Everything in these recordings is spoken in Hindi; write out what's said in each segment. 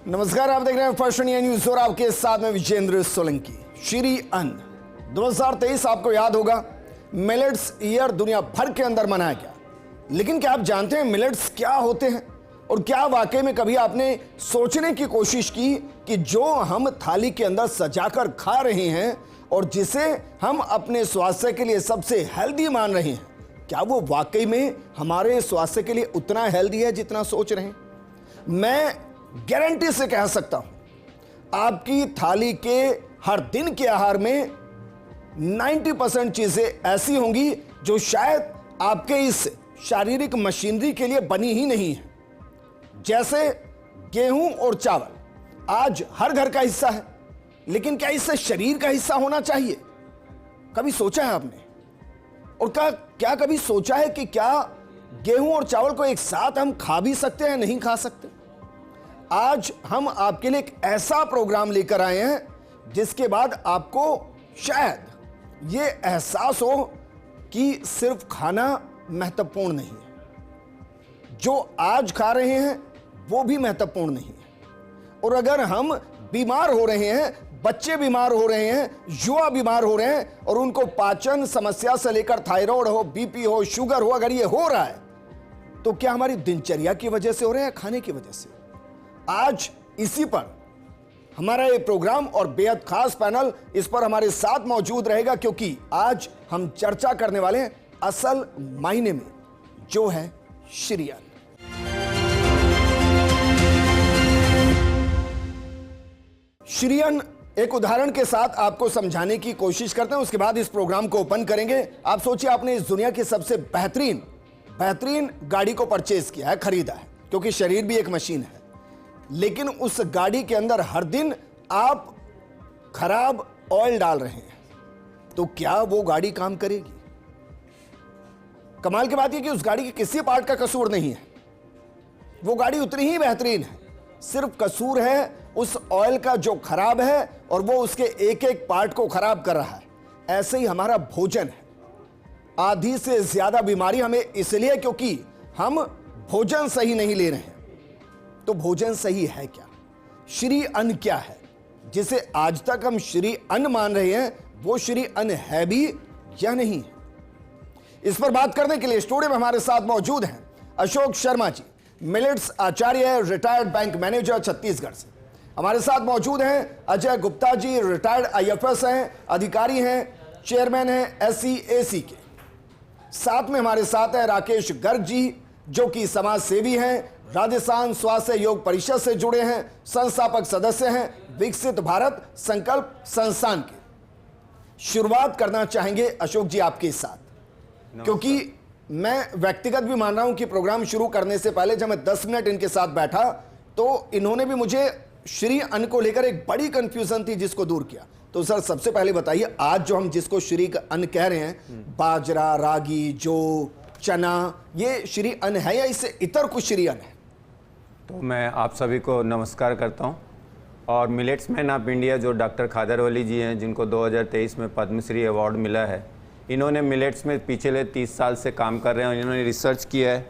नमस्कार, आप देख रहे हैं फर्स्ट इंडिया न्यूज और आपके साथ में विजेंद्र सोलंकी। श्री अन्न 2023 आपको याद होगा, मिलेट्स ईयर दुनिया भर के अंदर मनाया गया। लेकिन क्या आप जानते हैं मिलेट्स क्या होते हैं? और क्या वाकई में कभी आपने सोचने की कोशिश की कि जो हम थाली के अंदर सजाकर खा रहे हैं और जिसे हम अपने स्वास्थ्य के लिए सबसे हेल्दी मान रहे हैं, क्या वो वाकई में हमारे स्वास्थ्य के लिए उतना हेल्दी है जितना सोच रहे हैं? मैं गारंटी से कह सकता हूं, आपकी थाली के हर दिन के आहार में 90% चीजें ऐसी होंगी जो शायद आपके इस शारीरिक मशीनरी के लिए बनी ही नहीं है। जैसे गेहूं और चावल आज हर घर का हिस्सा है, लेकिन क्या इससे शरीर का हिस्सा होना चाहिए? कभी सोचा है आपने? और क्या कभी सोचा है कि क्या गेहूं और चावल को एक साथ हम खा भी सकते हैं, नहीं खा सकते? आज हम आपके लिए एक ऐसा प्रोग्राम लेकर आए हैं जिसके बाद आपको शायद ये एहसास हो कि सिर्फ खाना महत्वपूर्ण नहीं है, जो आज खा रहे हैं वो भी महत्वपूर्ण नहीं है। और अगर हम बीमार हो रहे हैं, बच्चे बीमार हो रहे हैं, युवा बीमार हो रहे हैं और उनको पाचन समस्या से लेकर थायराइड हो, बीपी हो, शुगर हो, अगर ये हो रहा है तो क्या हमारी दिनचर्या की वजह से हो रहा है, खाने की वजह से? आज इसी पर हमारा ये प्रोग्राम और बेहद खास पैनल इस पर हमारे साथ मौजूद रहेगा, क्योंकि आज हम चर्चा करने वाले हैं असल मायने में जो है श्री अन्न। श्री अन्न एक उदाहरण के साथ आपको समझाने की कोशिश करते हैं, उसके बाद इस प्रोग्राम को ओपन करेंगे। आप सोचिए, आपने इस दुनिया की सबसे बेहतरीन गाड़ी को परचेज किया है, खरीदा है, क्योंकि शरीर भी एक मशीन है, लेकिन उस गाड़ी के अंदर हर दिन आप खराब ऑयल डाल रहे हैं, तो क्या वो गाड़ी काम करेगी? कमाल की बात यह कि उस गाड़ी के किसी पार्ट का कसूर नहीं है, वो गाड़ी उतनी ही बेहतरीन है, सिर्फ कसूर है उस ऑयल का जो खराब है और वो उसके एक एक पार्ट को खराब कर रहा है। ऐसे ही हमारा भोजन है। आधी से ज्यादा बीमारी हमें इसलिए क्योंकि हम भोजन सही नहीं ले रहे हैं। तो भोजन सही है क्या? श्री अन्न क्या है? जिसे आज तक हम श्री अन्न मान रहे हैं, वो श्री अन्न है भी या नहीं है? इस पर बात करने के लिए स्टूडियो में हमारे साथ मौजूद हैं अशोक शर्मा जी, मिलेट्स आचार्य, रिटायर्ड बैंक मैनेजर छत्तीसगढ़ से। हमारे साथ मौजूद हैं अजय गुप्ता जी, रिटायर्ड आईएफएस हैं, अधिकारी हैं, चेयरमैन हैं SCAC के। साथ में हमारे साथ है राकेश गर्ग जी, जो कि समाज सेवी हैं, राजस्थान स्वास्थ्य योग परिषद से जुड़े हैं, संस्थापक सदस्य हैं विकसित भारत संकल्प संस्थान के। शुरुआत करना चाहेंगे अशोक जी आपके साथ, क्योंकि मैं व्यक्तिगत भी मान रहा हूं कि प्रोग्राम शुरू करने से पहले जब मैं 10 मिनट इनके साथ बैठा तो इन्होंने भी मुझे श्री अन्न को लेकर एक बड़ी कंफ्यूजन थी जिसको दूर किया। तो सर, सबसे पहले बताइए, आज जो हम जिसको श्री अन्न कह रहे हैं, बाजरा, रागी, जौ, चना, ये श्री अन्न है या इससे इतर कुछ श्री अन्न है? तो मैं आप सभी को नमस्कार करता हूं। और मिलेट्स मैन ऑफ इंडिया जो डॉक्टर खादरवली जी हैं, जिनको 2023 में पद्मश्री अवार्ड मिला है, इन्होंने मिलेट्स में पिछले 30 साल से काम कर रहे हैं और इन्होंने रिसर्च किया है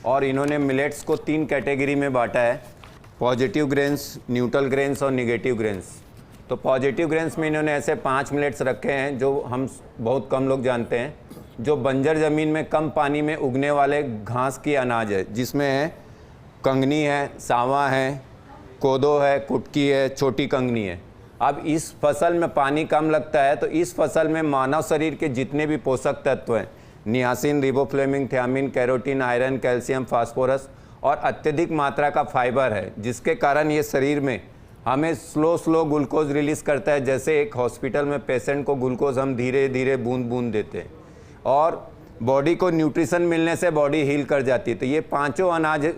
और इन्होंने मिलेट्स को 3 कैटेगरी में बांटा है: पॉजिटिव ग्रेन्स, न्यूट्रल ग्रेन्स और निगेटिव ग्रेन्स। तो पॉजिटिव ग्रेन्स में इन्होंने ऐसे 5 मिलेट्स रखे हैं जो हम बहुत कम लोग जानते हैं, जो बंजर ज़मीन में कम पानी में उगने वाले घास की अनाज है, जिसमें है कंगनी है, सावा है, कोदो है, कुटकी है, छोटी कंगनी है। अब इस फसल में पानी कम लगता है, तो इस फसल में मानव शरीर के जितने भी पोषक तत्व हैं, niacin, riboflavin, thiamine, carotene, iron, calcium, phosphorus और अत्यधिक मात्रा का फाइबर है, जिसके कारण ये शरीर में हमें स्लो ग्लूकोज रिलीज़ करता है। जैसे एक हॉस्पिटल में पेशेंट को ग्लूकोज हम धीरे धीरे बूंद बूंद देते हैं और बॉडी को न्यूट्रिशन मिलने से बॉडी हील कर जाती है। तो ये 5 अनाज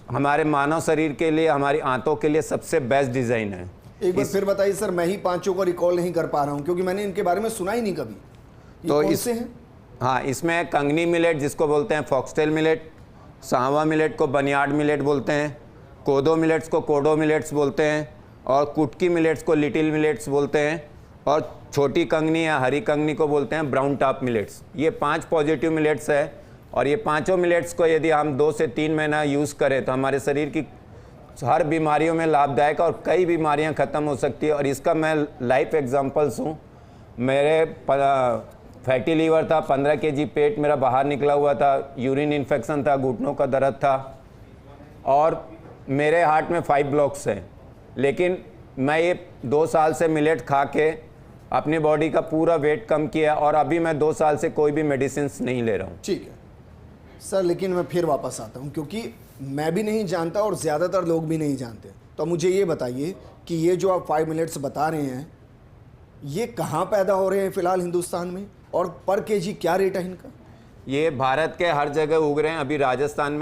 हमारे मानव शरीर के लिए, हमारी आंतों के लिए सबसे बेस्ट डिज़ाइन है। एक बार फिर बताइए सर, मैं ही 5 को रिकॉल नहीं कर पा रहा हूं, क्योंकि मैंने इनके बारे में सुना ही नहीं कभी। तो इससे हैं? हाँ, इसमें कंगनी मिलेट जिसको बोलते हैं फॉक्सटेल मिलेट, सावा मिलेट को बनियाड मिलेट बोलते हैं, कोदो मिलेट्स को कोडो मिलेट्स बोलते हैं और कुटकी मिलेट्स को लिटिल मिलेट्स बोलते हैं और छोटी कंगनी या हरी कंगनी को बोलते हैं ब्राउन टॉप मिलेट्स। ये 5 पॉजिटिव मिलेट्स है और ये 5 मिलेट्स को यदि हम 2 से 3 महीना यूज़ करें तो हमारे शरीर की हर बीमारियों में लाभदायक और कई बीमारियां ख़त्म हो सकती है। और इसका मैं लाइफ एग्जांपल्स हूँ। मेरे फैटी लीवर था, 15 केजी पेट मेरा बाहर निकला हुआ था, यूरिन इन्फेक्शन था, घुटनों का दर्द था और मेरे हार्ट में 5 ब्लॉक्स हैं। लेकिन मैं ये 2 साल से मिलेट खा के अपनी बॉडी का पूरा वेट कम किया और अभी मैं 2 साल से कोई भी मेडिसिन नहीं ले रहा हूँ। ठीक है सर, लेकिन मैं फिर वापस आता हूँ क्योंकि मैं भी नहीं जानता और ज़्यादातर लोग भी नहीं जानते। तो मुझे ये बताइए कि ये जो आप 5 मिनट्स बता रहे हैं ये कहाँ पैदा हो रहे हैं फ़िलहाल हिंदुस्तान में, और पर केजी क्या रेट है इनका? ये भारत के हर जगह उग रहे हैं। अभी राजस्थान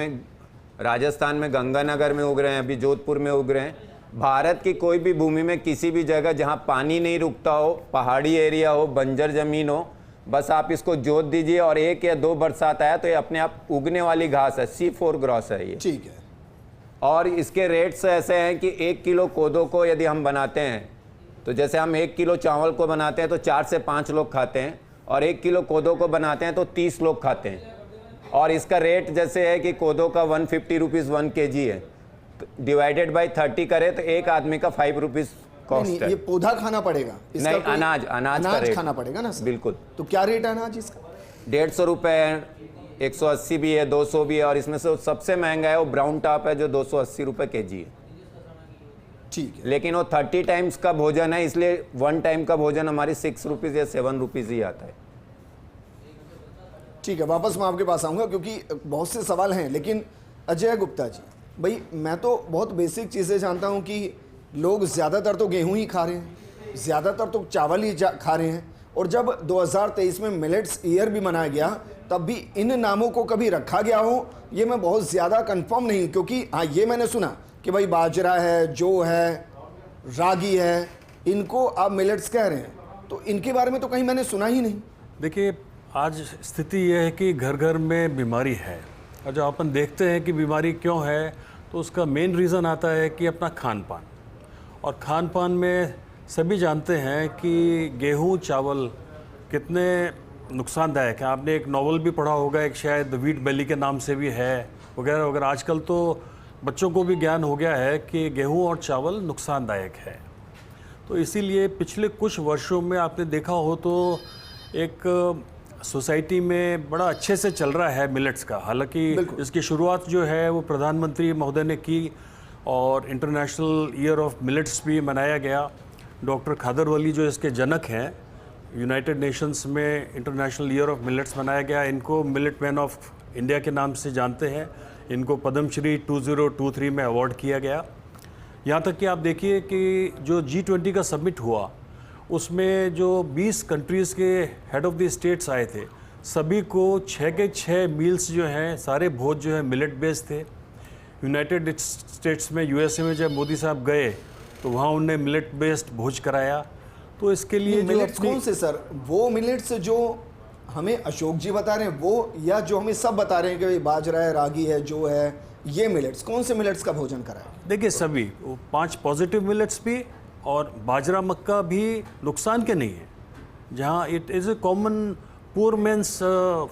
में गंगानगर में उग रहे हैं, अभी जोधपुर में उग रहे हैं। भारत की कोई भी भूमि में किसी भी जगह जहाँ पानी नहीं रुकता हो, पहाड़ी एरिया हो, बंजर ज़मीन हो, बस आप इसको जोत दीजिए और 1 या 2 बरसात आया तो ये अपने आप उगने वाली घास है। C4 ग्रॉस है ये। ठीक है। और इसके रेट्स ऐसे हैं कि 1 किलो कोदो को यदि हम बनाते हैं तो जैसे हम 1 किलो चावल को बनाते हैं तो 4 से 5 लोग खाते हैं, और 1 किलो कोदो को बनाते हैं तो 30 लोग खाते हैं। और इसका रेट जैसे है कि कोदो का 150 रुपीज़ 1 kg है, डिवाइडेड बाई 30 करें तो एक आदमी का 5 रुपीज़ कॉस्ट है। ये पौधा खाना पड़ेगा इसका? नहीं, अनाज का रेट खाना पड़ेगा ना सर? बिल्कुल। तो क्या रेट है अनाज इसका? 150 रुपये है, 180 भी है, 200 भी है, और इसमें से सबसे महंगा है वो ब्राउन टॉप है जो 280 रुपये kg है। ठीक है। लेकिन वो 30 टाइम्स का भोजन है, इसलिए 1 टाइम का भोजन हमारी 6 रुपीज़ या 7 रुपीज़ ही आता है। ठीक है, वापस मैं आपके पास आऊँगा क्योंकि बहुत से सवाल हैं। लेकिन अजय गुप्ता जी, भाई मैं तो बहुत बेसिक चीज़ें जानता हूँ कि लोग ज़्यादातर तो गेहूं ही खा रहे हैं, ज़्यादातर तो चावल ही खा रहे हैं, और जब 2023 में मिलेट्स ईयर भी मनाया गया तब भी इन नामों को कभी रखा गया हो ये मैं बहुत ज़्यादा कंफर्म नहीं, क्योंकि हाँ ये मैंने सुना कि भाई बाजरा है, जौ है, रागी है, इनको आप मिलेट्स कह रहे हैं, तो इनके बारे में तो कहीं मैंने सुना ही नहीं। देखिए, आज स्थिति यह है कि घर घर में बीमारी है, और जब अपन देखते हैं कि बीमारी क्यों है तो उसका मेन रीज़न आता है कि अपना खान पान। और खान पान में सभी जानते हैं कि गेहूं चावल कितने नुकसानदायक हैं। आपने एक नॉवल भी पढ़ा होगा, एक शायद व्हीट बेली के नाम से भी है, वगैरह वगैरह। आजकल तो बच्चों को भी ज्ञान हो गया है कि गेहूं और चावल नुकसानदायक है। तो इसीलिए पिछले कुछ वर्षों में आपने देखा हो तो एक सोसाइटी में बड़ा अच्छे से चल रहा है मिलेट्स का। हालांकि इसकी शुरुआत जो है वो प्रधानमंत्री महोदय ने की और इंटरनेशनल ईयर ऑफ मिलेट्स भी मनाया गया। डॉक्टर खादरवली जो इसके जनक हैं, यूनाइटेड नेशंस में इंटरनेशनल ईयर ऑफ मिलेट्स मनाया गया। इनको मिलेट मैन ऑफ इंडिया के नाम से जानते हैं। इनको पद्मश्री 2023 में अवार्ड किया गया। यहाँ तक कि आप देखिए कि जो G20 का समिट हुआ उसमें जो 20 कंट्रीज़ के हेड ऑफ़ द स्टेट्स आए थे, सभी को 6 के 6 मील्स जो हैं सारे भोज जो है मिलेट बेस्ड थे। यूनाइटेड स्टेट्स में USA में जब मोदी साहब गए तो वहाँ उन्होंने मिलेट बेस्ड भोज कराया। तो इसके लिए मिलेट्स कौन से सर? वो मिलेट्स जो हमें अशोक जी बता रहे हैं वो, या जो हमें सब बता रहे हैं कि बाजरा है, रागी है, जो है, ये मिलेट्स कौन से मिलेट्स का भोजन कराया? देखिए, सभी 5 पॉजिटिव मिलेट्स भी, और बाजरा मक्का भी नुकसान के नहीं है। जहाँ it is a common poor men's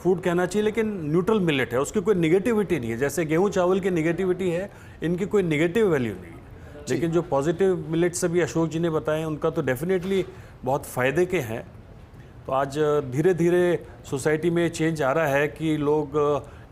food कहना चाहिए, लेकिन न्यूट्रल मिलेट है, उसकी कोई निगेटिविटी नहीं है। जैसे गेहूं चावल की निगेटिविटी है, इनकी कोई निगेटिव वैल्यू नहीं है। लेकिन जो पॉजिटिव मिलेट्स अभी अशोक जी ने बताए उनका तो डेफिनेटली बहुत फ़ायदे के हैं। तो आज धीरे धीरे सोसाइटी में चेंज आ रहा है कि लोग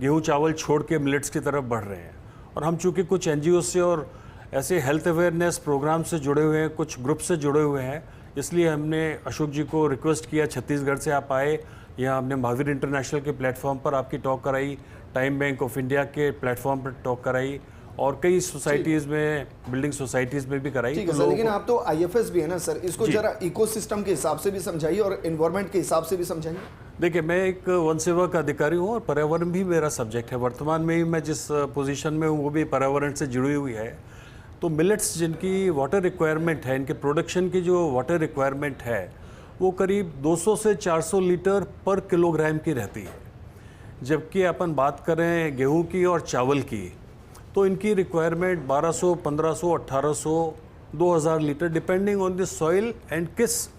गेहूं चावल छोड़ के मिलेट्स की तरफ बढ़ रहे हैं। और हम चूँकि कुछ NGO से और ऐसे हेल्थ अवेयरनेस प्रोग्राम से जुड़े हुए हैं, कुछ ग्रुप से जुड़े हुए हैं, इसलिए हमने अशोक जी को रिक्वेस्ट किया छत्तीसगढ़ से आप आए। यहाँ हमने महावीर इंटरनेशनल के प्लेटफॉर्म पर आपकी टॉक कराई, टाइम बैंक ऑफ इंडिया के प्लेटफॉर्म पर टॉक कराई, और कई सोसाइटीज़ में, बिल्डिंग सोसाइटीज़ में भी कराई। ठीक है सर, लेकिन आप तो IFS भी है ना सर, इसको जरा इकोसिस्टम के हिसाब से भी समझाइए और एनवायरनमेंट के हिसाब से भी समझाइए। देखिए, मैं एक वन सेवा का अधिकारी हूँ और पर्यावरण भी मेरा सब्जेक्ट है। वर्तमान में ही मैं जिस पोजीशन में हूँ वो भी पर्यावरण से जुड़ी हुई है। तो मिलेट्स जिनकी वाटर रिक्वायरमेंट है, इनके प्रोडक्शन की जो वाटर रिक्वायरमेंट है वो करीब 200 से 400 लीटर पर किलोग्राम की रहती है। जबकि अपन बात करें गेहूं की और चावल की तो इनकी requirement 1200, 1500, 1800, 2000 litre depending on the soil and किस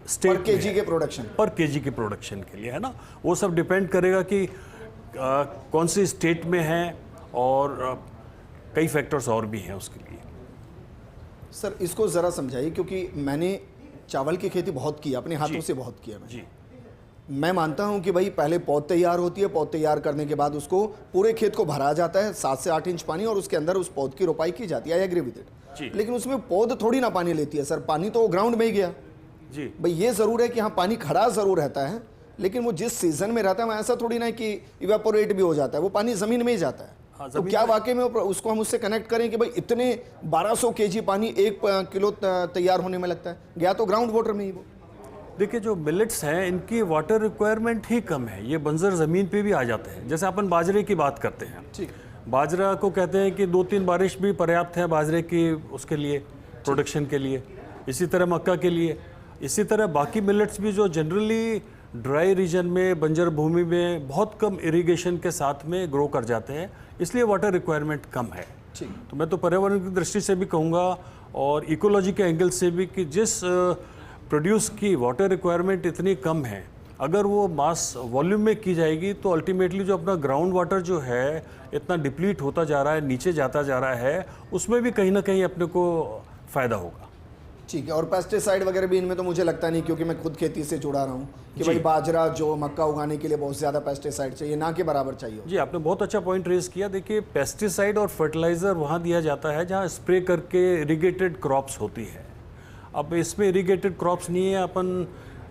स्टेट पर केजी के प्रोडक्शन, पर केजी के प्रोडक्शन के लिए है ना। वो सब डिपेंड करेगा कि कौन सी स्टेट में है, और कई फैक्टर्स और भी हैं उसके लिए। सर इसको ज़रा समझाइए, क्योंकि मैंने चावल की खेती बहुत की, अपने हाथों से बहुत किया जी मैं मानता हूं कि भाई पहले पौध तैयार होती है, पौध तैयार करने के बाद उसको पूरे खेत को भरा जाता है 7 से 8 इंच पानी, और उसके अंदर उस पौध की रोपाई की जाती है। I agree with it. लेकिन उसमें पौध थोड़ी ना पानी लेती है सर, पानी तो ग्राउंड में ही गया। जी भाई ये ज़रूर है कि हाँ पानी खड़ा ज़रूर रहता है, लेकिन वो जिस सीजन में रहता है वहाँ ऐसा थोड़ी ना है कि इवेपोरेट भी हो जाता है, वो पानी ज़मीन में ही जाता है। तो क्या वाकई में उसको हम उससे कनेक्ट करें कि भाई इतने 1200 केजी पानी 1 किलो तैयार होने में लगता है, गया तो ग्राउंड वाटर में ही वो। देखिए, जो मिलेट्स हैं इनकी वाटर रिक्वायरमेंट ही कम है, ये बंजर ज़मीन पे भी आ जाते हैं। जैसे अपन बाजरे की बात करते हैं, ठीक, बाजरा को कहते हैं कि 2-3 बारिश भी पर्याप्त है बाजरे की उसके लिए, प्रोडक्शन के लिए। इसी तरह मक्का के लिए, इसी तरह बाकी मिलेट्स भी जो जनरली ड्राई रीजन में, बंजर भूमि में बहुत कम इरिगेशन के साथ में ग्रो कर जाते हैं, इसलिए वाटर रिक्वायरमेंट कम है। ठीक। तो मैं तो पर्यावरण की दृष्टि से भी कहूँगा और इकोलॉजी के एंगल से भी कि जिस प्रोड्यूस की वाटर रिक्वायरमेंट इतनी कम है, अगर वो मास वॉल्यूम में की जाएगी तो अल्टीमेटली जो अपना ग्राउंड वाटर जो है इतना डिप्लीट होता जा रहा है, नीचे जाता जा रहा है, उसमें भी कहीं ना कहीं अपने को फ़ायदा होगा। ठीक है। और पेस्टिसाइड वगैरह भी इनमें तो मुझे लगता नहीं, क्योंकि मैं खुद खेती से जुड़ा रहा हूँ कि भाई बाजरा जो मक्का उगाने के लिए बहुत ज़्यादा पेस्टिसाइड चाहिए, ना के बराबर चाहिए। जी, आपने बहुत अच्छा पॉइंट रेज किया। देखिए, पेस्टिसाइड और फर्टिलाइज़र वहाँ दिया जाता है जहाँ स्प्रे करके इरिगेटेड क्रॉप्स होती है। अब इसमें इरिगेटेड क्रॉप्स नहीं है, अपन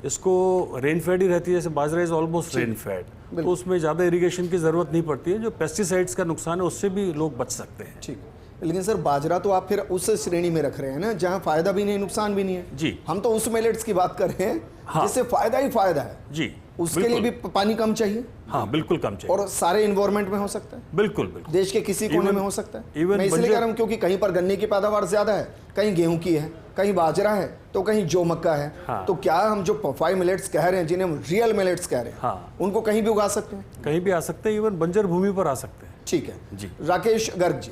इसको रेन फेड ही रहती है, जैसे बाजरा इज ऑलमोस्ट रेन फेड, तो उसमें ज़्यादा इरिगेशन की ज़रूरत नहीं पड़ती है। जो पेस्टिसाइड्स का नुकसान है उससे भी लोग बच सकते हैं। ठीक। लेकिन सर बाजरा तो आप फिर उस श्रेणी में रख रहे हैं ना जहाँ फायदा भी नहीं नुकसान भी नहीं है। जी, हम तो उस मिलेट्स की बात कर रहे हैं जिससे फायदा ही फायदा है। जी, उसके लिए भी पानी कम चाहिए। हाँ, बिल्कुल कम चाहिए, और सारे इन्वायरमेंट में हो सकता है, बिल्कुल बिल्कुल, देश के किसी कोने में हो सकता है। मैं इसलिए कह रहा हूँ क्योंकि कहीं पर गन्ने की पैदावार ज्यादा है, कहीं गेहूं की है, कहीं बाजरा है, तो कहीं जौ मक्का है। हाँ। तो क्या हम जो 5 मिलेट्स कह रहे हैं, जिन्हें हम रियल मिलेट्स कह रहे हैं, हाँ, उनको कहीं भी उगा सकते हैं? कहीं भी आ सकते हैं, इवन बंजर भूमि पर आ सकते हैं। ठीक है जी। राकेश गर्ग जी,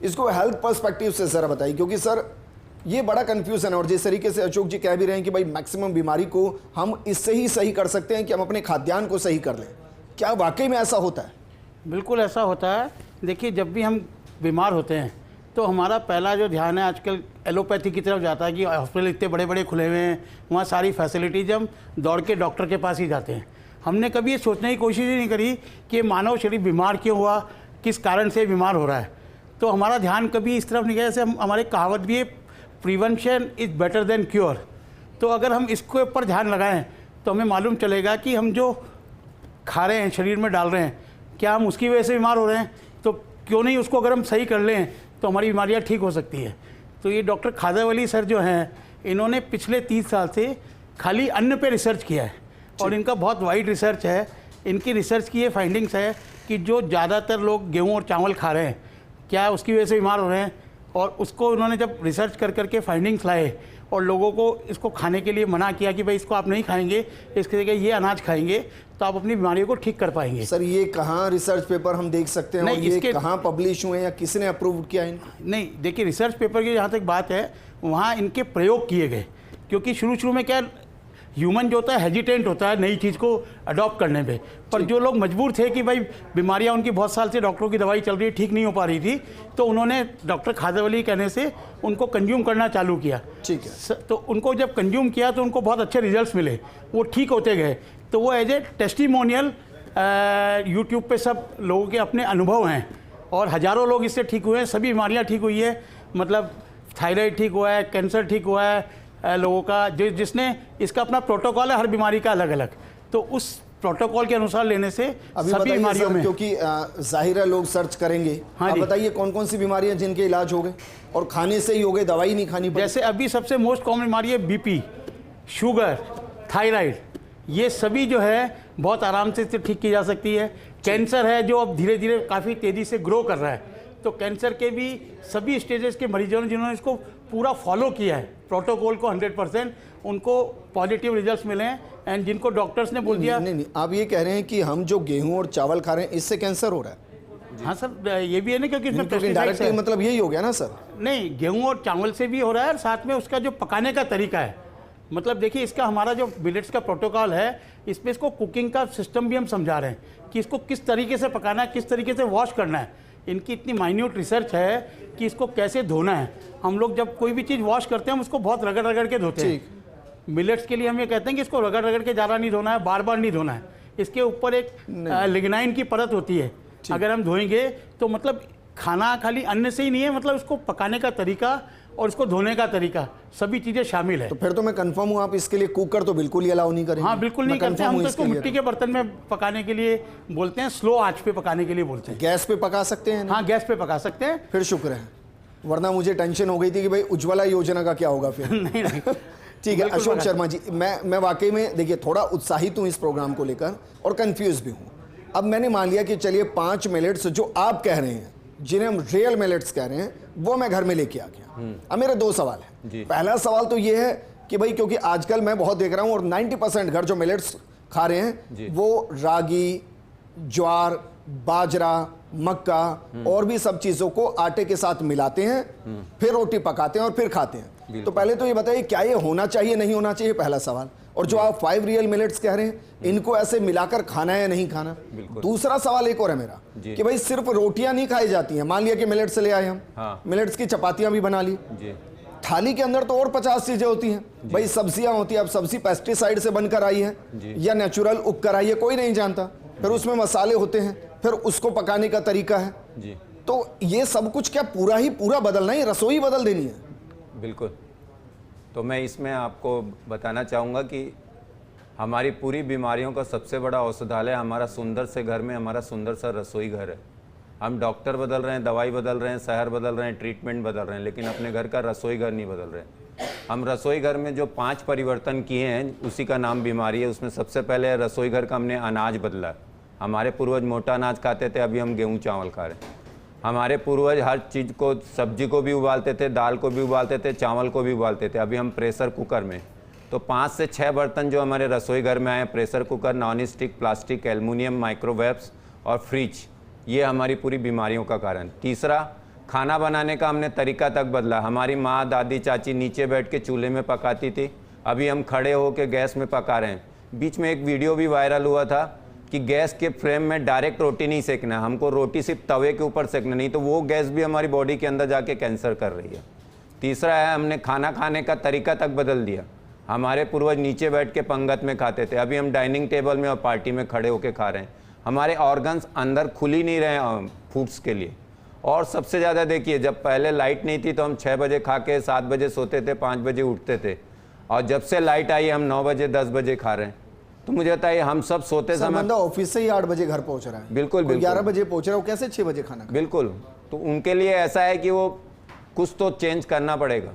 इसको हेल्थ पर्सपेक्टिव से जरा बताइए, क्योंकि सर ये बड़ा कंफ्यूजन है। और जिस तरीके से अशोक जी कह भी रहे हैं कि भाई मैक्सिमम बीमारी को हम इससे ही सही कर सकते हैं कि हम अपने खाद्यान्न को सही कर लें, क्या वाकई में ऐसा होता है? बिल्कुल ऐसा होता है। देखिए, जब भी हम बीमार होते हैं तो हमारा पहला जो ध्यान है आजकल एलोपैथी की तरफ जाता है कि हॉस्पिटल इतने बड़े बड़े खुले हुए हैं, वहाँ सारी फैसिलिटीज, हम दौड़ के डॉक्टर के पास ही जाते हैं। हमने कभी ये सोचने की कोशिश ही नहीं करी कि मानव शरीर बीमार क्यों हुआ, किस कारण से बीमार हो रहा है। तो हमारा ध्यान कभी इस तरफ नहीं गया। जैसे हमारी कहावत भी है, prevention is better than cure. तो अगर हम इसके ऊपर ध्यान लगाएं तो हमें मालूम चलेगा कि हम जो खा रहे हैं, शरीर में डाल रहे हैं, क्या हम उसकी वजह से बीमार हो रहे हैं, तो क्यों नहीं उसको अगर हम सही कर लें तो हमारी बीमारियां ठीक हो सकती है। तो ये डॉक्टर खादरवली सर जो हैं, इन्होंने पिछले 30 साल से खाली अन्न पे रिसर्च किया है और इनका बहुत वाइड रिसर्च है। इनकी रिसर्च की ये फाइंडिंग्स है कि जो ज़्यादातर लोग गेहूँ और चावल खा रहे हैं, क्या उसकी वजह से बीमार हो रहे हैं। और उसको उन्होंने जब रिसर्च कर करके फाइंडिंग्स लाए और लोगों को इसको खाने के लिए मना किया कि भाई इसको आप नहीं खाएंगे, इसके जगह ये अनाज खाएंगे तो आप अपनी बीमारियों को ठीक कर पाएंगे। सर ये कहाँ रिसर्च पेपर हम देख सकते हैं? नहीं, और ये इसके कहाँ पब्लिश हुए या किसने अप्रूव किया इनको? नहीं, देखिए, रिसर्च पेपर की जहाँ तक बात है, वहाँ इनके प्रयोग किए गए। क्योंकि शुरू में क्या, ह्यूमन जो होता है हेजिटेंट होता है नई चीज़ को अडॉप्ट करने पे, पर जो लोग मजबूर थे कि भाई बीमारियां उनकी बहुत साल से डॉक्टरों की दवाई चल रही है, ठीक नहीं हो पा रही थी, तो उन्होंने डॉक्टर खादरवली कहने से उनको कंज्यूम करना चालू किया। ठीक है। तो उनको जब कंज्यूम किया तो उनको बहुत अच्छे रिजल्ट्स मिले, वो ठीक होते गए। तो वो एज ए टेस्टिमोनियल यूट्यूब पे सब लोगों के अपने अनुभव हैं और हज़ारों लोग इससे ठीक हुए हैं, सभी बीमारियाँ ठीक हुई है। मतलब थायराइड ठीक हुआ है, कैंसर ठीक हुआ है लोगों का, जिसने इसका अपना प्रोटोकॉल है हर बीमारी का अलग अलग, तो उस प्रोटोकॉल के अनुसार लेने से सभी बीमारियों में, क्योंकि जाहिर है लोग सर्च करेंगे। हाँ, आप बताइए कौन कौन सी बीमारियां जिनके इलाज हो गए और खाने से ही हो गए, दवाई नहीं खानी पड़ी? जैसे अभी सबसे मोस्ट कॉमन बीमारी है बीपी, शुगर, थायराइड, ये सभी जो है बहुत आराम से ठीक की जा सकती है। कैंसर है जो अब धीरे धीरे काफ़ी तेज़ी से ग्रो कर रहा है, तो कैंसर के भी सभी स्टेजेस के मरीजों ने जिन्होंने इसको पूरा फॉलो किया है प्रोटोकॉल को 100%, उनको पॉजिटिव रिजल्ट्स मिले हैं। एंड जिनको डॉक्टर्स ने बोल दिया, नहीं, आप ये कह रहे हैं कि हम जो गेहूं और चावल खा रहे हैं इससे कैंसर हो रहा है? हाँ सर, ये भी है ना, क्योंकि इसमें डायरेक्टली मतलब यही हो गया ना सर? नहीं, गेहूं और चावल से भी हो रहा है और साथ में उसका जो पकाने का तरीका है। मतलब देखिए, इसका हमारा जो मिलेट्स का प्रोटोकॉल है, इसमें इसको कुकिंग का सिस्टम भी हम समझा रहे हैं कि इसको किस तरीके से पकाना है, किस तरीके से वॉश करना है। इनकी इतनी माइन्यूट रिसर्च है कि इसको कैसे धोना है। हम लोग जब कोई भी चीज़ वॉश करते हैं हम उसको बहुत रगड़ रगड़ के धोते हैं। मिलेट्स के लिए हम ये कहते हैं कि इसको रगड़ रगड़ के ज़्यादा नहीं धोना है, बार बार नहीं धोना है। इसके ऊपर एक लिग्नाइन की परत होती है, अगर हम धोएंगे तो मतलब खाना खाली अन्न से ही नहीं है, मतलब उसको पकाने का तरीका और उसको धोने का तरीका सभी चीज़ें शामिल है। तो फिर तो मैं कंफर्म हूँ आप इसके लिए कुकर तो बिल्कुल ही अलाउ नहीं करेंगे? हाँ बिल्कुल नहीं करते, हम तो इसको मिट्टी के बर्तन में पकाने के लिए बोलते हैं, स्लो आंच पे पकाने के लिए बोलते हैं। गैस पे पका सकते हैं? हाँ गैस पे पका सकते हैं। फिर शुक्र है, वरना मुझे टेंशन हो गई थी कि भाई उज्ज्वला योजना का क्या होगा फिर। नहीं नहीं ठीक है अशोक शर्मा जी, मैं वाकई में देखिए थोड़ा उत्साहित हूँ इस प्रोग्राम को लेकर और कंफ्यूज भी हूँ। अब मैंने मान लिया कि चलिए 5 मिलेट्स जो आप कह रहे हैं, जिन्हें हम रियल मिलेट्स कह रहे हैं, वो मैं घर में लेके आ गया। अब मेरे 2 सवाल हैं। पहला सवाल तो ये है कि भाई क्योंकि आजकल मैं बहुत देख रहा हूँ और 90% घर जो मिलेट्स खा रहे हैं वो रागी, ज्वार, बाजरा, मक्का और भी सब चीजों को आटे के साथ मिलाते हैं, फिर रोटी पकाते हैं और फिर खाते हैं। तो पहले तो ये बताइए क्या ये होना चाहिए, नहीं होना चाहिए, पहला सवाल। और जो आप 5 रियल मिलेट्स कह रहे हैं, इनको ऐसे मिलाकर खाना है या नहीं खाना? दूसरा सवाल एक और है मेरा कि भाई सिर्फ रोटियां नहीं खाई जाती हैं। मान लिया कि मिलेट्स से ले आए हम, मिलेट्स की चपातियां भी बना ली, थाली के अंदर तो और 50 चीजें होती हैं। भाई सब्जियां होती है, अब सब्जी पेस्टिसाइड से बनकर आई है या नेचुरल उग कर आई है, कोई नहीं जानता। फिर उसमें मसाले होते हैं, फिर उसको पकाने का तरीका है। तो ये सब कुछ क्या पूरा ही पूरा बदलना है, रसोई बदल देनी है? बिल्कुल। तो मैं इसमें आपको बताना चाहूँगा कि हमारी पूरी बीमारियों का सबसे बड़ा औषधालय हमारा सुंदर से घर में हमारा सुंदर सा रसोई घर है। हम डॉक्टर बदल रहे हैं, दवाई बदल रहे हैं, शहर बदल रहे हैं, ट्रीटमेंट बदल रहे हैं, लेकिन अपने घर का रसोई घर नहीं बदल रहे। हम रसोई घर में जो 5 परिवर्तन किए हैं उसी का नाम बीमारी है। उसमें सबसे पहले रसोई घर का हमने अनाज बदला। हमारे पूर्वज मोटा अनाज खाते थे, अभी हम गेहूँ चावल खा रहे हैं। हमारे पूर्वज हर चीज़ को, सब्जी को भी उबालते थे, दाल को भी उबालते थे, चावल को भी उबालते थे, अभी हम प्रेशर कुकर में। तो 5 से 6 बर्तन जो हमारे रसोई घर में आए, pressure cooker, non stick, plastic, aluminium, microwaves और फ्रिज, ये हमारी पूरी बीमारियों का कारण। तीसरा, खाना बनाने का हमने तरीका तक बदला। हमारी माँ, दादी, चाची नीचे बैठ के चूल्हे में पकाती थी, अभी हम खड़े होकर गैस में पका रहे हैं। बीच में एक वीडियो भी वायरल हुआ था कि गैस के फ्लेम में डायरेक्ट रोटी नहीं सेकना, हमको रोटी सिर्फ तवे के ऊपर सेकना, नहीं तो वो गैस भी हमारी बॉडी के अंदर जाके कैंसर कर रही है। तीसरा है, हमने खाना खाने का तरीका तक बदल दिया। हमारे पूर्वज नीचे बैठ के पंगत में खाते थे, अभी हम डाइनिंग टेबल में और पार्टी में खड़े होकर खा रहे हैं। हमारे ऑर्गन्स अंदर खुल ही नहीं रहे फूड्स के लिए। और सबसे ज़्यादा देखिए, जब पहले लाइट नहीं थी तो हम 6 बजे खा के 7 बजे सोते थे, 5 बजे उठते थे, और जब से लाइट आई हम 9 बजे 10 बजे खा रहे हैं। तो मुझे बताइए, हम सब सोते समय, बंदा ऑफिस से ही 8 बजे घर पहुंच रहा है, बिल्कुल 11 बजे पहुंच रहा है, वो कैसे 6 बजे खाना? बिल्कुल। तो उनके लिए ऐसा है कि वो कुछ तो चेंज करना पड़ेगा।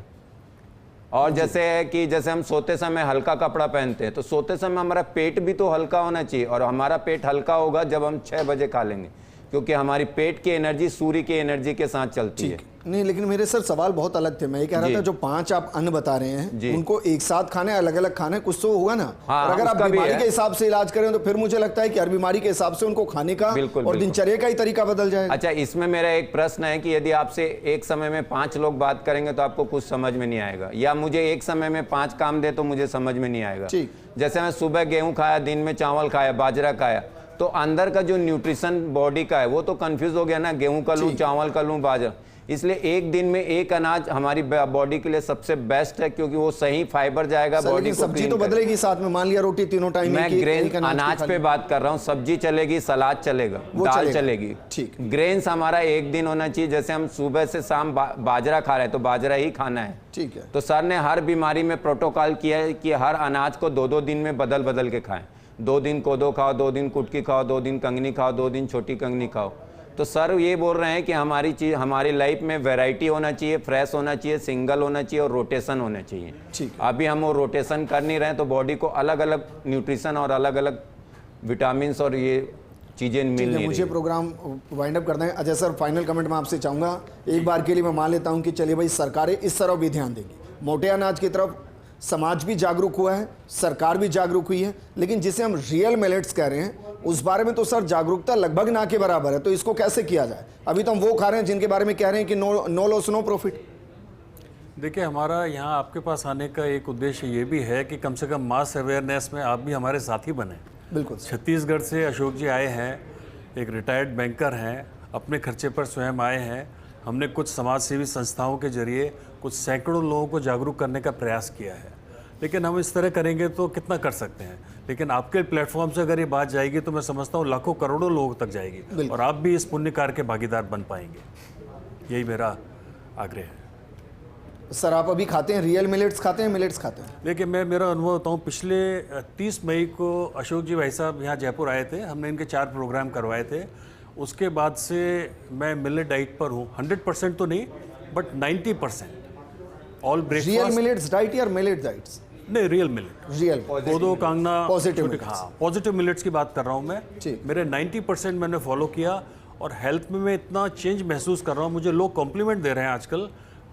और जैसे है कि जैसे हम सोते समय हल्का कपड़ा पहनते हैं, तो सोते समय हमारा पेट भी तो हल्का होना चाहिए, और हमारा पेट हल्का होगा जब हम 6 बजे खा लेंगे, क्योंकि हमारी पेट की एनर्जी सूर्य की एनर्जी के साथ चलती है। नहीं, लेकिन मेरे सर सवाल बहुत अलग थे। मैं ये कह रहा था जो 5 आप अन्न बता रहे हैं उनको एक साथ खाना है, अलग अलग खाना है, कुछ तो होगा ना? हाँ, और अगर आप बीमारी के हिसाब से इलाज करें तो फिर मुझे लगता है कि हर बीमारी के हिसाब से उनको खाने का और दिनचर्या का ही तरीका बदल जाएगा। अच्छा, इसमें मेरा एक प्रश्न है कि यदि आपसे एक समय में 5 लोग बात करेंगे तो आपको कुछ समझ में नहीं आएगा, या मुझे एक समय में 5 काम दे तो मुझे समझ में नहीं आएगा। जैसे मैं सुबह गेहूँ खाया, दिन में चावल खाया, बाजरा खाया, तो अंदर का जो न्यूट्रिशन बॉडी का है वो तो कंफ्यूज हो गया ना, गेहूं का लूं, चावल का लूं, बाजरा। इसलिए एक दिन में एक अनाज हमारी बॉडी के लिए सबसे बेस्ट है, क्योंकि वो सही फाइबर जाएगा बॉडी को। सब्जी तो बदलेगी साथ में, मान लिया रोटी तीनों टाइम। मैं ग्रेन अनाज पे बात कर रहा हूँ, सब्जी चलेगी, सलाद चलेगा, दाल चलेगी। ठीक, ग्रेन्स हमारा एक दिन होना चाहिए। जैसे हम सुबह से शाम बाजरा खा रहे हैं तो बाजरा ही खाना है। ठीक है। तो सर ने हर बीमारी में प्रोटोकॉल किया है कि हर अनाज को 2-2 दिन में बदल बदल के खाएं। 2 दिन कोदो खाओ, 2 दिन कुटकी खाओ, 2 दिन कंगनी खाओ, 2 दिन छोटी कंगनी खाओ। तो सर ये बोल रहे हैं कि हमारी चीज़, हमारी लाइफ में वैरायटी होना चाहिए, फ्रेश होना चाहिए, सिंगल होना चाहिए और रोटेशन होना चाहिए। ठीक। अभी हम वो रोटेशन कर नहीं रहे हैं, तो बॉडी को अलग अलग न्यूट्रिशन और अलग अलग विटामिन और ये चीज़ें मिल नहीं रही। मुझे प्रोग्राम वाइंड अप करना है। अजय सर, फाइनल कमेंट मैं आपसे चाहूँगा। एक बार के लिए मैं मान लेता हूँ कि चलिए भाई सरकारें इस तरफ भी ध्यान देंगी, मोटे अनाज की तरफ समाज भी जागरूक हुआ है, सरकार भी जागरूक हुई है, लेकिन जिसे हम रियल मिलेट्स कह रहे हैं उस बारे में तो सर जागरूकता लगभग ना के बराबर है। तो इसको कैसे किया जाए? अभी तो हम वो खा रहे हैं जिनके बारे में कह रहे हैं कि नो लॉस नो प्रॉफिट। देखिए, हमारा यहाँ आपके पास आने का एक उद्देश्य ये भी है कि कम से कम मास अवेयरनेस में आप भी हमारे साथी बने। बिल्कुल। छत्तीसगढ़ से अशोक जी आए हैं, एक रिटायर्ड बैंकर हैं, अपने खर्चे पर स्वयं आए हैं। हमने कुछ समाज सेवी संस्थाओं के जरिए कुछ सैकड़ों लोगों को जागरूक करने का प्रयास किया है, लेकिन हम इस तरह करेंगे तो कितना कर सकते हैं। लेकिन आपके प्लेटफॉर्म से अगर ये बात जाएगी तो मैं समझता हूँ लाखों करोड़ों लोगों तक जाएगी और आप भी इस पुण्य कार्य के भागीदार बन पाएंगे। यही मेरा आग्रह है। सर आप अभी खाते हैं रियल मिलेट्स खाते हैं, मिलेट्स खाते हैं? देखिए, मैं मेरा अनुभव बताऊँ, पिछले 30 मई को अशोक जी भाई साहब यहाँ जयपुर आए थे, हमने इनके 4 प्रोग्राम करवाए थे। उसके बाद से मैं मिलेट डाइट पर हूँ, 100% तो नहीं but 90%। All breakfast. Real millets diet या मिलेट डाइट्स? नहीं, रियल मिलेट, रियल कोदो, कांगना, पॉजिटिव। हाँ, पॉजिटिव मिलेट्स की बात कर रहा हूँ मैं। मेरे 90% मैंने फॉलो किया और हेल्थ में मैं इतना चेंज महसूस कर रहा हूँ। मुझे लोग कॉम्प्लीमेंट दे रहे हैं आजकल,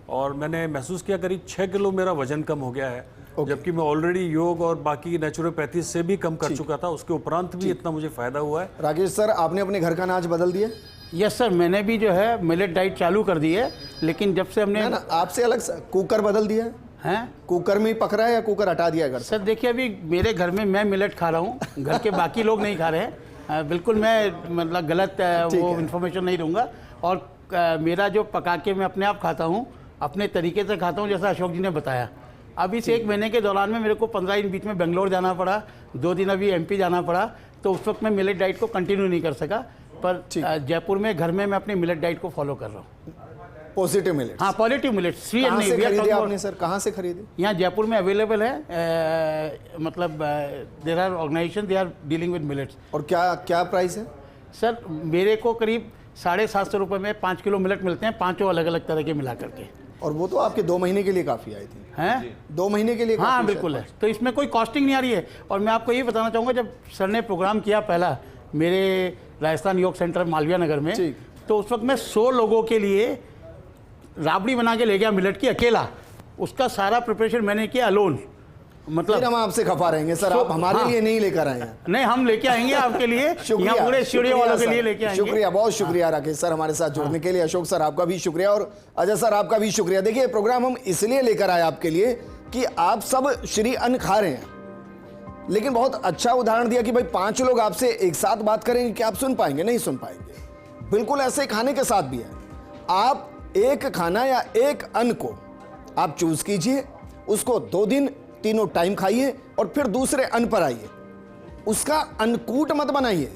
और मैंने महसूस किया करीब 6 किलो मेरा वजन कम हो गया है। जबकि मैं ऑलरेडी योग और बाकी नेचुरोपैथी से भी कम कर चुका था, उसके उपरांत भी इतना मुझे फायदा हुआ है। राकेश सर, आपने अपने घर का अनाज बदल दिया? यस सर, मैंने भी जो है मिलेट डाइट चालू कर दी है, लेकिन जब से हमने ना आपसे अलग कुकर बदल दिया है? हैं? कुकर में ही पक रहा है या कुकर हटा दिया घर से? सर देखिए, अभी मेरे घर में मैं मिलेट खा रहा हूँ, घर के बाकी लोग नहीं खा रहे हैं। बिल्कुल मैं मतलब गलत वो इन्फॉर्मेशन नहीं दूंगा। और मेरा जो पका के मैं अपने आप खाता हूँ, अपने तरीके से खाता हूँ, जैसा अशोक जी ने बताया। अब इस 1 महीने के दौरान में मेरे को 15 दिन बीच में बेंगलोर जाना पड़ा, 2 दिन अभी MP जाना पड़ा, तो उस वक्त मैं मिलेट डाइट को कंटिन्यू नहीं कर सका। पर जयपुर में घर में मैं अपनी मिलेट डाइट को फॉलो कर रहा हूँ। Positive millets? हाँ, पॉजिटिव मिलेट। कहाँ से खरीदे आपने सर, कहाँ से खरीदे? यहाँ जयपुर में अवेलेबल है, मतलब there are organization, they are dealing with millets. और क्या क्या प्राइस है सर? मेरे को करीब 750 रुपये में 5 किलो मिलेट मिलते हैं, 5 अलग अलग तरह के मिला करके। और वो तो आपके 2 महीने के लिए काफ़ी आई थी? हैं? 2 महीने के लिए? हाँ बिल्कुल है, तो इसमें कोई कॉस्टिंग नहीं आ रही है। और मैं आपको ये बताना चाहूँगा, जब सर ने प्रोग्राम किया पहला मेरे राजस्थान योग सेंटर मालवीय नगर में, तो उस वक्त मैं 100 लोगों के लिए राबड़ी बना के ले गया मिलेट की, अकेला। उसका सारा प्रिपरेशन मैंने किया अलोन। मतलब फिर हम आपसे खफा रहेंगे सर, आप हमारे लिए नहीं लेकर आए हैं। नहीं, हम लेके आएंगे आपके लिए, शुक्रिया, पूरे स्टूडियो वालों के लिए लेके आएंगे। शुक्रिया, बहुत शुक्रिया राकेश सर हमारे साथ जुड़ने के लिए। अशोक सर आपका भी शुक्रिया, और अजय सर आपका भी शुक्रिया। देखिए, प्रोग्राम हम इसलिए लेकर आए आपके लिए कि आप सब श्री अन्न खा रहे हैं, लेकिन बहुत अच्छा उदाहरण दिया कि भाई 5 लोग आपसे एक साथ बात करेंगे कि आप सुन पाएंगे? नहीं सुन पाएंगे। बिल्कुल ऐसे खाने के साथ भी है। आप एक खाना या एक अन्न को आप चूज कीजिए, उसको 2 दिन तीनों टाइम खाइए और फिर दूसरे अन्न पर आइए। उसका अन्नकूट मत बनाइए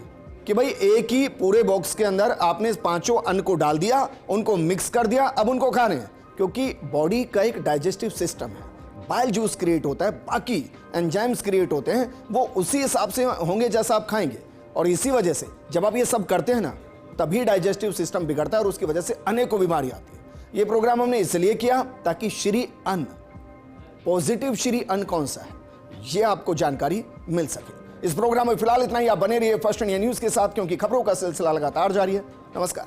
कि भाई एक ही पूरे बॉक्स के अंदर आपने 5 अन्न को डाल दिया, उनको मिक्स कर दिया, अब उनको खा रहे हैं। क्योंकि बॉडी का एक डाइजेस्टिव सिस्टम है, बाइल जूस क्रिएट होता है, बाकी एंजाइम्स क्रिएट होते हैं, वो उसी हिसाब से होंगे जैसा आप खाएंगे। और इसी वजह से जब आप ये सब करते हैं ना, तभी डाइजेस्टिव सिस्टम बिगड़ता है और उसकी वजह से अनेकों बीमारी आती है। ये प्रोग्राम हमने इसलिए किया ताकि श्री अन्न, पॉजिटिव श्री अन्न कौन सा है, ये आपको जानकारी मिल सके। इस प्रोग्राम में फिलहाल इतना ही। आप बने रहिए फर्स्ट इंडिया न्यूज के साथ, क्योंकि खबरों का सिलसिला लगातार जारी है। नमस्कार।